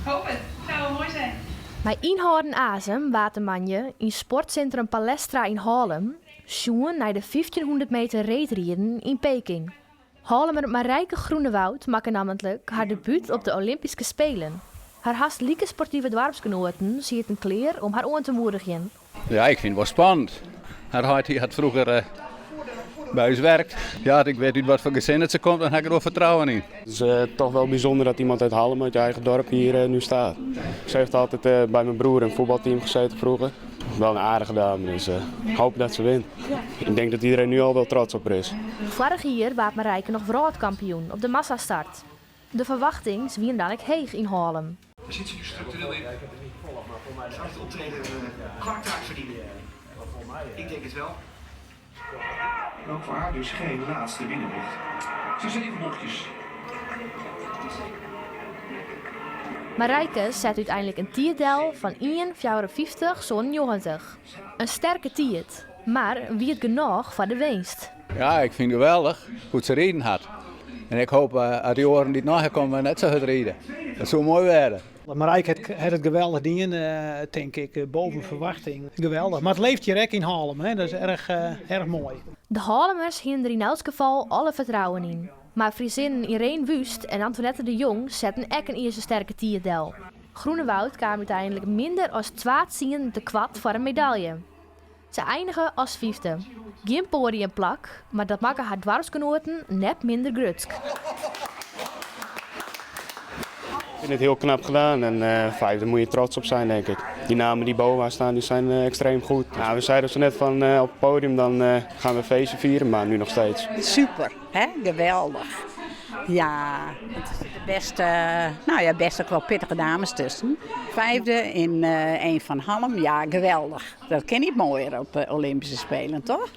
Hoop het. Zou wel mooi zijn. Bij inhouden Azem watermanje in sportcentrum Palestra in Haarlem sjoen naar de 1500 meter reetrieden in Peking. Haarlemmer Marijke Groenewoud maakte namelijk haar debuut op de Olympische Spelen. Haar haast lieke sportieve dorpsgenoten ziet een kleer om haar aan te moedigen. Ja, ik vind het wel spannend. Haar had vroeger bij ons werkt. Ja, ik weet niet wat voor gezin ze komt, dan heb ik er wel vertrouwen in. Het is toch wel bijzonder dat iemand uit Haarlem, uit je eigen dorp, hier nu staat. Ze heeft altijd bij mijn broer in een voetbalteam gezeten vroeger. Wel een aardige dame, dus ik hoop dat ze wint. Ik denk dat iedereen nu al wel trots op haar is. Vorig jaar werd Marijke nog wereldkampioen op de massastart. De verwachting zwien dadelijk heeg in Haarlem. Daar zit ze nu structureel in. Zou het optreden kwarttaak verdienen? Ik denk het wel. Ook voor haar dus geen laatste binnenbocht. Zo 7 bochtjes. Marijke zet uiteindelijk een tierdel van 1,54 zo'n 90. Een sterke tiert, maar wie het genoeg van de winst. Ja, ik vind het geweldig hoe ze reden had. En ik hoop dat die oren die nog komen net zo goed rijden. Dat zou mooi worden. Marijke heeft het geweldig gedaan, denk ik, boven verwachting. Geweldig. Maar het leeft hier ook in Haarlem, hè? Dat is erg mooi. De Haarlemmers hebben er in elk geval alle vertrouwen in. Maar Friezinnen Irene Wust en Antoinette de Jong zetten ook een eerste sterke tierdel. Groenewoud kwam uiteindelijk minder als 12 te kwad voor een medaille. Ze eindigen als 5e. Geen podiumplak, maar dat maken haar dwarsgenoten net minder grutsk. Ik vind het heel knap gedaan en 5e moet je trots op zijn, denk ik. Die namen die boven staan, die zijn extreem goed. Nou, we zeiden ze net van op het podium, dan gaan we een feestje vieren, maar nu nog steeds. Super, hè? Geweldig. Ja, het is de best ook wel pittige dames tussen. 5e in een van Halm, ja geweldig. Dat ken niet mooier op Olympische Spelen, toch?